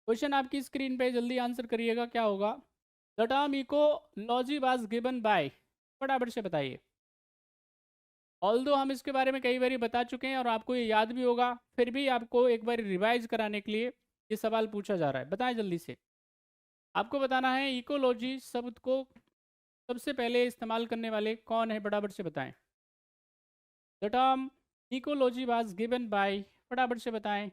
Question आपकी screen पे, जल्दी आंसर करिएगा, क्या होगा? The term ecology was given by, फटाफट से बताइए। ऑल्दो हम इसके बारे में कई बार बता चुके हैं और आपको ये याद भी होगा, फिर भी आपको एक बार रिवाइज कराने के लिए ये सवाल पूछा जा रहा है। बताएं जल्दी से। आपको बताना है इकोलॉजी शब्द को सबसे पहले इस्तेमाल करने वाले कौन है, फटाफट से बताएं। The term ecology was given by, फटाफट से बताएं।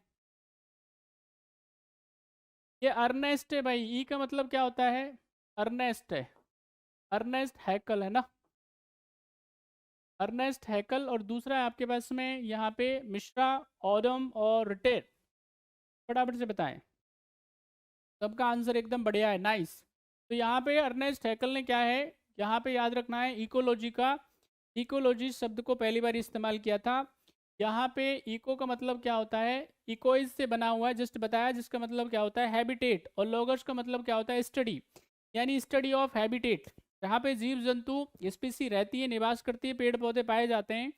ये अर्नेस्ट है भाई। ई का मतलब क्या होता है? अर्नेस्ट है। अर्नेस्ट हैकल है ना, अर्नेस्ट हैकल। और दूसरा है आपके पास में यहाँ पे मिश्रा, ऑडम और रिटेर। फटाफट से बताएं। सबका आंसर एकदम बढ़िया है, नाइस। तो यहाँ पे अर्नेस्ट हैकल ने क्या है, यहाँ पे याद रखना है इकोलॉजी का, इकोलॉजी शब्द को पहली बार इस्तेमाल किया था। यहाँ पे इको का मतलब क्या होता है? इकोइज से बना हुआ है, जस्ट बताया, जिसका मतलब क्या होता है? हैबिटेट। और लोगस का मतलब क्या होता है? स्टडी, यानी स्टडी ऑफ हैबिटेट। जहाँ पे जीव जंतु स्पीसी रहती है, निवास करती है, पेड़ पौधे पाए जाते हैं,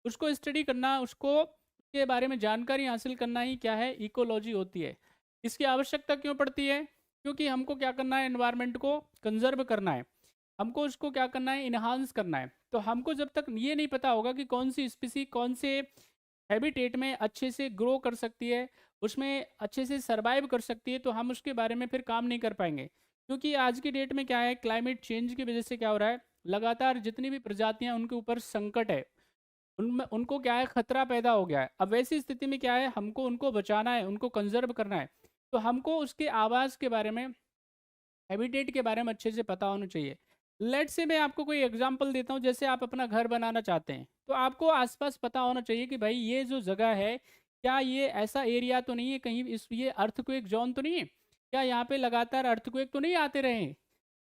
उसको स्टडी करना, उसको उसके बारे में जानकारी हासिल करना ही क्या है? इकोलॉजी होती है। इसकी आवश्यकता क्यों पड़ती है? क्योंकि हमको क्या करना है? एनवायरनमेंट को कंजर्व करना है, हमको उसको क्या करना है? इन्हांस करना है। तो हमको जब तक ये नहीं पता होगा कि कौन सी स्पीसी कौन से हैबिटेट में अच्छे से ग्रो कर सकती है, उसमें अच्छे से सरवाइव कर सकती है, तो हम उसके बारे में फिर काम नहीं कर पाएंगे। क्योंकि आज की डेट में क्या है, क्लाइमेट चेंज की वजह से क्या हो रहा है, लगातार जितनी भी प्रजातियां उनके ऊपर संकट है, उनमें उनको क्या है, खतरा पैदा हो गया है। अब वैसी स्थिति में क्या है, हमको उनको बचाना है, उनको कंजर्व करना है। तो हमको उसके आवास के बारे में, हैबिटेट के बारे में अच्छे से पता होना चाहिए। लेट से मैं आपको कोई एग्जांपल देता हूँ। जैसे आप अपना घर बनाना चाहते हैं, तो आपको आसपास पता होना चाहिए कि भाई ये जो जगह है, क्या ये ऐसा एरिया तो नहीं है कहीं इस ये अर्थक्वेक जोन तो नहीं है, क्या यहाँ पे लगातार अर्थक्वेक तो नहीं आते रहे हैं?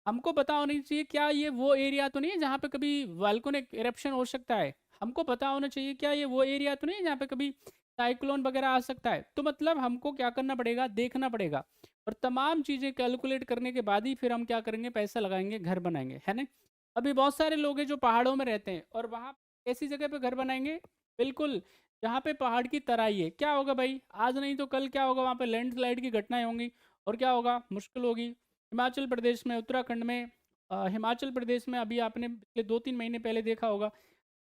हमको पता होना चाहिए क्या ये वो एरिया तो नहीं है जहाँ पे कभी वॉल्केनिक इरप्शन हो सकता है। हमको पता होना चाहिए क्या ये वो एरिया तो नहीं है जहाँ पे कभी साइक्लोन वगैरह आ सकता है। तो मतलब हमको क्या करना पड़ेगा? देखना पड़ेगा। और तमाम चीज़ें कैलकुलेट करने के बाद ही फिर हम क्या करेंगे? पैसा लगाएंगे, घर बनाएंगे, है ना? अभी बहुत सारे लोग हैं जो पहाड़ों में रहते हैं, और वहाँ ऐसी जगह पे घर बनाएंगे, बिल्कुल जहाँ पे पहाड़ की तराई है। क्या होगा भाई? आज नहीं तो कल क्या होगा? वहाँ पे लैंडस्लाइड की घटनाएं होंगी, और क्या होगा? मुश्किल होगी। हिमाचल प्रदेश में, उत्तराखंड में, हिमाचल प्रदेश में अभी आपने पिछले 2-3 महीने पहले देखा होगा,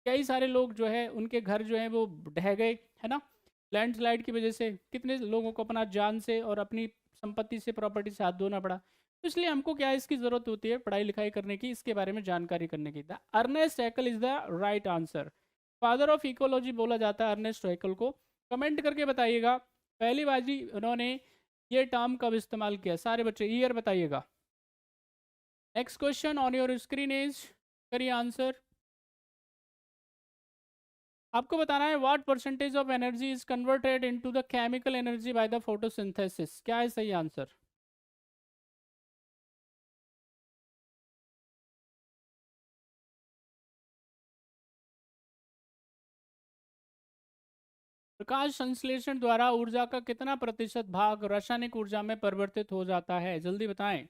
कई सारे लोग जो है उनके घर जो है वो ढह गए, है ना? लैंडस्लाइड की वजह से कितने लोगों को अपना जान से और अपनी संपत्ति से, प्रॉपर्टी से हाथ धोना पड़ा। तो इसलिए हमको क्या है, इसकी ज़रूरत होती है पढ़ाई लिखाई करने की, इसके बारे में जानकारी करने की। The Ernest Haeckel is the right answer. Father of ecology बोला जाता है अर्नेस्ट हैकल को। कमेंट करके बताइएगा पहली बाजी उन्होंने ये टर्म कब इस्तेमाल किया। सारे बच्चे ईयर बताइएगा। Next question on your screen is, करिए आंसर। आपको बताना है what percentage of energy is converted into the chemical energy by the photosynthesis. क्या है सही आंसर? प्रकाश संश्लेषण द्वारा ऊर्जा का कितना प्रतिशत भाग रासायनिक ऊर्जा में परिवर्तित हो जाता है? जल्दी बताएं।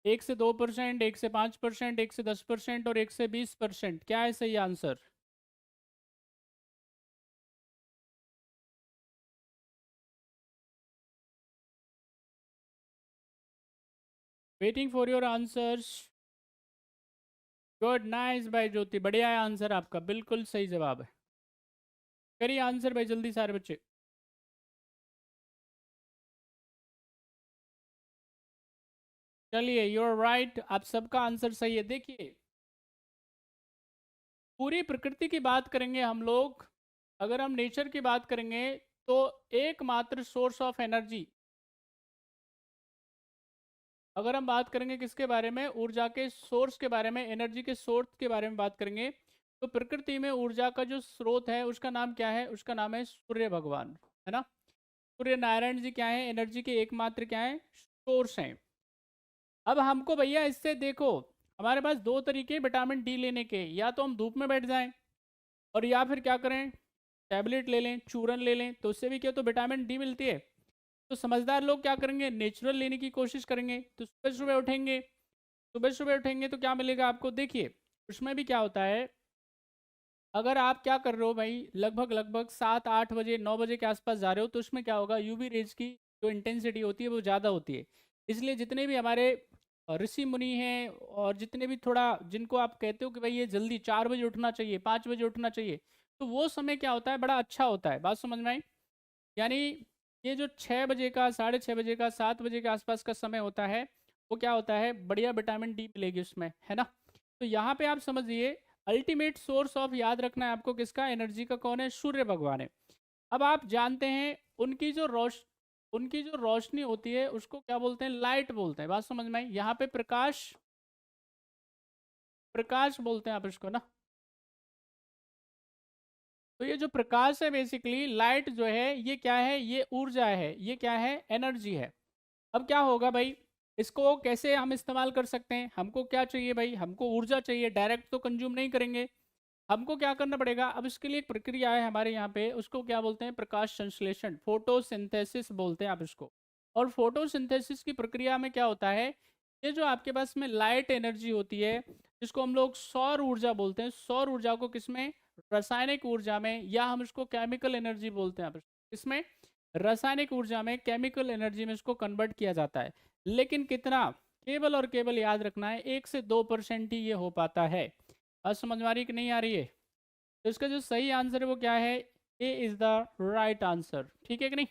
1 से 2%, 1 से 5%, 1 से 10% और 1 से 20%। क्या है सही answer? Waiting for your answers. Good, nice भाई ज्योति, बढ़िया है आंसर आपका, बिल्कुल सही जवाब है। करिए आंसर भाई जल्दी सारे बच्चे। चलिए, यूर राइट, आप सबका आंसर सही है। देखिए, पूरी प्रकृति की बात करेंगे हम लोग, अगर हम नेचर की बात करेंगे, तो एकमात्र सोर्स ऑफ एनर्जी, अगर हम बात करेंगे किसके बारे में? ऊर्जा के सोर्स के बारे में, एनर्जी के सोर्स के बारे में बात करेंगे, तो प्रकृति में ऊर्जा का जो स्रोत है उसका नाम क्या है? उसका नाम है सूर्य भगवान, है ना? सूर्य नारायण जी क्या है? एनर्जी के एकमात्र क्या है? सोर्स हैं। अब हमको भैया इससे देखो, हमारे पास दो तरीके विटामिन डी लेने के, या तो हम धूप में बैठ जाएं, और या फिर क्या करें, टैबलेट ले लें, चूरन ले लें, तो उससे भी क्या, तो विटामिन डी मिलती है। तो समझदार लोग क्या करेंगे? नेचुरल लेने की कोशिश करेंगे। तो सुबह सुबह उठेंगे, सुबह सुबह उठेंगे तो क्या मिलेगा आपको? देखिए, उसमें भी क्या होता है, अगर आप क्या कर रहे हो भाई, लगभग लगभग 7-8 बजे 9 बजे के आसपास जा रहे हो, तो उसमें क्या होगा, यूवी रेज की जो इंटेंसिटी होती है वो ज़्यादा होती है। इसलिए जितने भी हमारे ऋषि मुनि हैं, और जितने भी थोड़ा जिनको आप कहते हो कि भाई ये जल्दी 4 बजे उठना चाहिए, 5 बजे उठना चाहिए, तो वो समय क्या होता है, बड़ा अच्छा होता है। बात समझ में आई? यानी ये जो 6 बजे का, 6:30 बजे का, 7 बजे के आसपास का समय होता है, वो क्या होता है, बढ़िया विटामिन डी मिलेगी उसमें, है ना। तो यहाँ पे आप समझिए, अल्टीमेट सोर्स ऑफ, याद रखना है आपको, किसका, एनर्जी का, कौन है, सूर्य भगवान है। अब आप जानते हैं उनकी जो रोशनी होती है उसको क्या बोलते हैं, लाइट बोलते हैं। बात समझ में आई? यहाँ पे प्रकाश, प्रकाश बोलते हैं आप इसको ना। तो ये जो प्रकाश है, बेसिकली लाइट जो है, ये क्या है, ये ऊर्जा है, ये क्या है, एनर्जी है। अब क्या होगा भाई, इसको कैसे हम इस्तेमाल कर सकते हैं, हमको क्या चाहिए भाई, हमको ऊर्जा चाहिए, डायरेक्ट तो कंज्यूम नहीं करेंगे। हमको क्या करना पड़ेगा, अब इसके लिए एक प्रक्रिया है हमारे यहाँ पे, उसको क्या बोलते हैं, प्रकाश संश्लेषण, फोटोसिंथेसिस बोलते हैं आप इसको। और फोटोसिंथेसिस की प्रक्रिया में क्या होता है, ये जो आपके पास में लाइट एनर्जी होती है, जिसको हम लोग सौर ऊर्जा बोलते हैं, सौर ऊर्जा को किसमें, रासायनिक ऊर्जा में, या हम इसको केमिकल एनर्जी बोलते हैं आप इसमें, रासायनिक ऊर्जा में, केमिकल एनर्जी में इसको कन्वर्ट किया जाता है। लेकिन कितना, केवल और केवल याद रखना है, 1 से 2% ही ये हो पाता है। आज समझ में आ रही कि नहीं आ रही है? तो इसका जो सही आंसर है वो क्या है, A is the right answer. ठीक है कि नहीं?